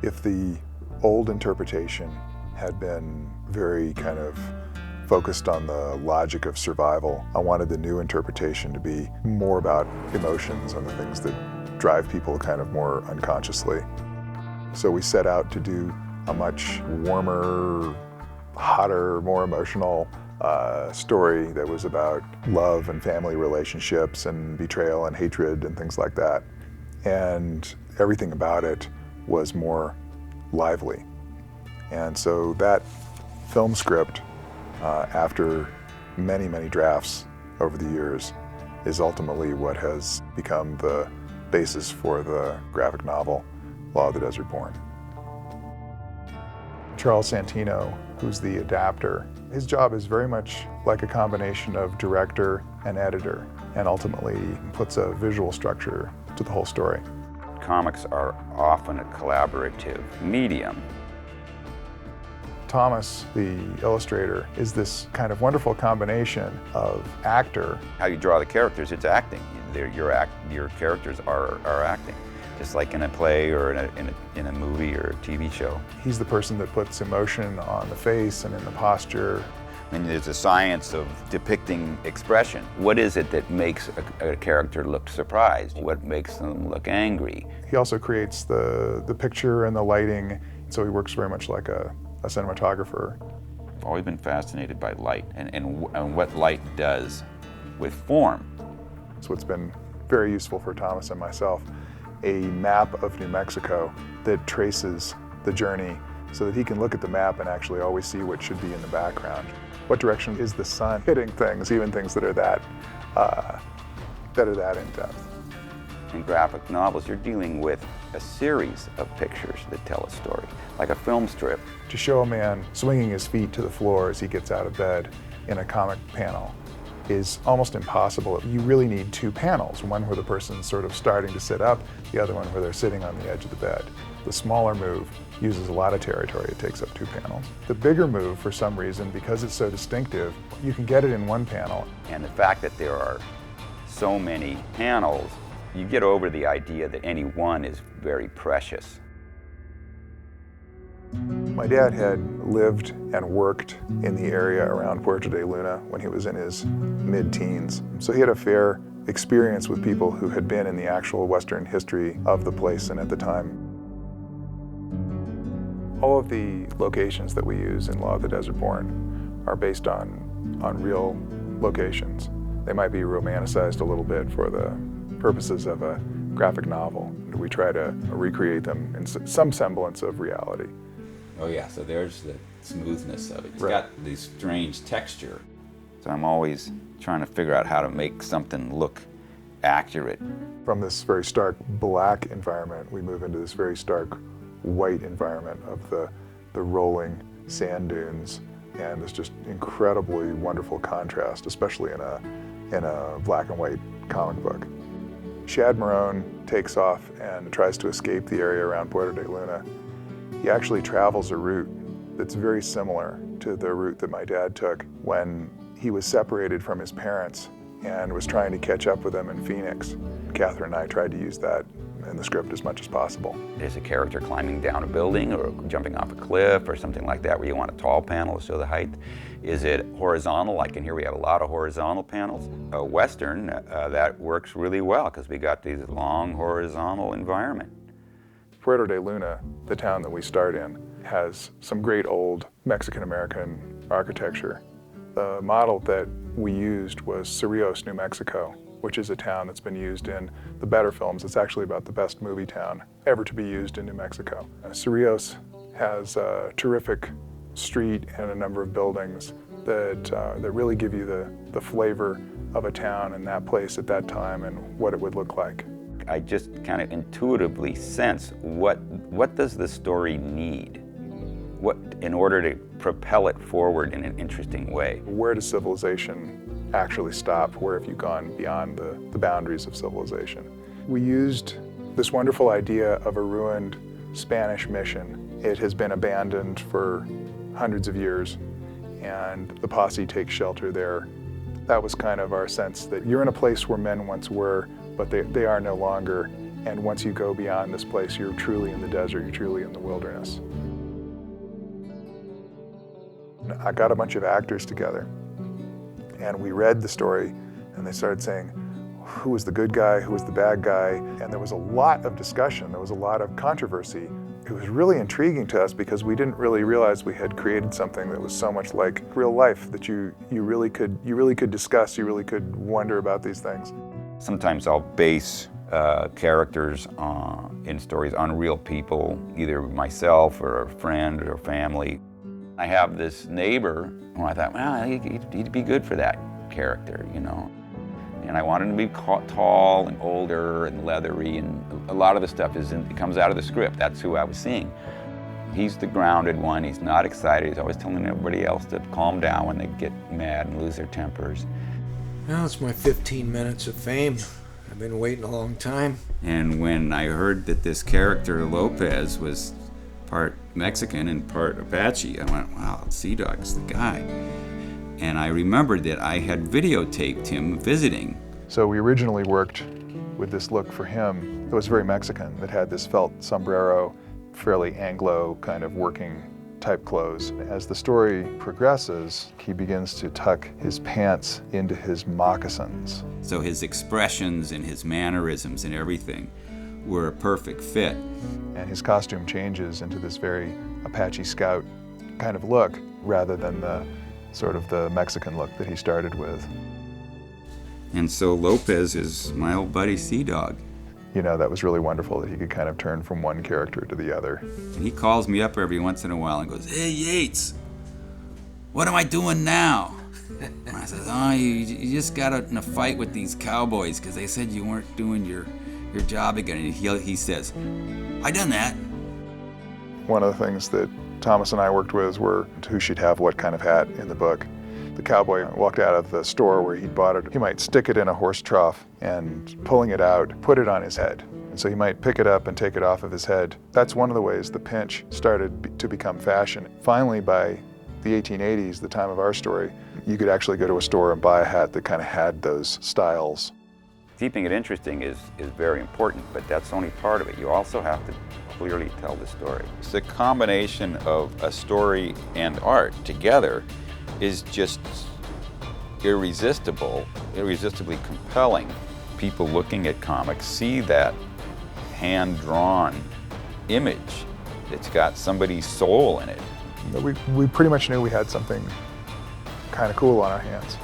If the old interpretation had been very kind of focused on the logic of survival, I wanted the new interpretation to be more about emotions and the things that drive people kind of more unconsciously. So we set out to do a much warmer, hotter, more emotional story that was about love and family relationships and betrayal and hatred and things like that. And everything about it was more lively. And so that film script, after many, many drafts over the years, is ultimately what has become the basis for the graphic novel, Law of the Desert Born. Charles Santino, who's the adapter, his job is very much like a combination of director and editor, and ultimately puts a visual structure to the whole story. Comics are often a collaborative medium. Thomas, the illustrator, is this kind of wonderful combination of actor. How you draw the characters, it's acting. Your characters are acting, just like in a play or in a movie or a TV show. He's the person that puts emotion on the face and in the posture. And there's a science of depicting expression. What is it that makes a character look surprised? What makes them look angry? He also creates the picture and the lighting, so he works very much like a cinematographer. I've always been fascinated by light and what light does with form. So it's been very useful for Thomas and myself, a map of New Mexico that traces the journey so that he can look at the map and actually always see what should be in the background. What direction is the sun hitting things, even things that are that in depth. In graphic novels, you're dealing with a series of pictures that tell a story, like a film strip. To show a man swinging his feet to the floor as he gets out of bed in a comic panel is almost impossible. You really need two panels, one where the person's sort of starting to sit up, the other one where they're sitting on the edge of the bed. The smaller move uses a lot of territory. It takes up two panels. The bigger move, for some reason, because it's so distinctive, you can get it in one panel. And the fact that there are so many panels, you get over the idea that any one is very precious. My dad had lived and worked in the area around Puerto de Luna when he was in his mid-teens. So he had a fair experience with people who had been in the actual Western history of the place and at the time. All of the locations that we use in Law of the Desert Born are based on real locations. They might be romanticized a little bit for the purposes of a graphic novel. We try to recreate them in some semblance of reality. Oh yeah, so there's the smoothness of it. It's Right. got this strange texture. So I'm always trying to figure out how to make something look accurate. From this very stark black environment, we move into this very stark white environment of the rolling sand dunes, and this just incredibly wonderful contrast, especially in a black and white comic book. Shad Marone takes off and tries to escape the area around Puerto de Luna. He actually travels a route that's very similar to the route that my dad took when he was separated from his parents and was trying to catch up with them in Phoenix. Katherine and I tried to use that in the script as much as possible. Is a character climbing down a building or jumping off a cliff or something like that where you want a tall panel to show the height? Is it horizontal? Like in here we have a lot of horizontal panels. A Western, that works really well because we got these long horizontal environment. Puerto de Luna, the town that we start in, has some great old Mexican-American architecture. The model that we used was Cerrillos, New Mexico, which is a town that's been used in the better films. It's actually about the best movie town ever to be used in New Mexico. Cerrillos has a terrific street and a number of buildings that really give you the flavor of a town and that place at that time and what it would look like. I just kind of intuitively sense what does the story need? What, in order to propel it forward in an interesting way? Where does civilization actually stop? Where have you gone beyond the boundaries of civilization? We used this wonderful idea of a ruined Spanish mission. It has been abandoned for hundreds of years, and the posse takes shelter there. That was kind of our sense that you're in a place where men once were, but they are no longer, And once you go beyond this place, you're truly in the desert, you're truly in the wilderness. I got a bunch of actors together, and we read the story, and they started saying, who was the good guy, who was the bad guy? And there was a lot of discussion, there was a lot of controversy. It was really intriguing to us because we didn't really realize we had created something that was so much like real life that you really could discuss, you really could wonder about these things. Sometimes I'll base characters in stories on real people, either myself or a friend or family. I have this neighbor who I thought, well, he'd be good for that character, you know. And I wanted him to be tall and older and leathery, and a lot of the stuff it comes out of the script. That's who I was seeing. He's the grounded one. He's not excited. He's always telling everybody else to calm down when they get mad and lose their tempers. Well, it's my 15 minutes of fame. I've been waiting a long time. And when I heard that this character, Lopez, was part Mexican and part Apache, I went, wow, Sea Dog's the guy. And I remembered that I had videotaped him visiting. So we originally worked with this look for him that was very Mexican, that had this felt sombrero, fairly Anglo kind of working type clothes. As the story progresses, he begins to tuck his pants into his moccasins. So his expressions and his mannerisms and everything were a perfect fit. And his costume changes into this very Apache Scout kind of look, rather than the sort of the Mexican look that he started with. And so Lopez is my old buddy Sea Dog. You know, that was really wonderful that he could kind of turn from one character to the other. And he calls me up every once in a while and goes, hey Yeates, what am I doing now? And I said, oh, you just got in a fight with these cowboys because they said you weren't doing your job again. And he says, I done that. One of the things that Thomas and I worked with were who should have what kind of hat in the book. The cowboy walked out of the store where he'd bought it. He might stick it in a horse trough and, pulling it out, put it on his head. And so he might pick it up and take it off of his head. That's one of the ways the pinch started to become fashion. Finally, by the 1880s, the time of our story, you could actually go to a store and buy a hat that kind of had those styles. Keeping it interesting is very important, but that's only part of it. You also have to clearly tell the story. It's the combination of a story and art together is just irresistibly compelling. People looking at comics see that hand-drawn image that's got somebody's soul in it. We pretty much knew we had something kind of cool on our hands.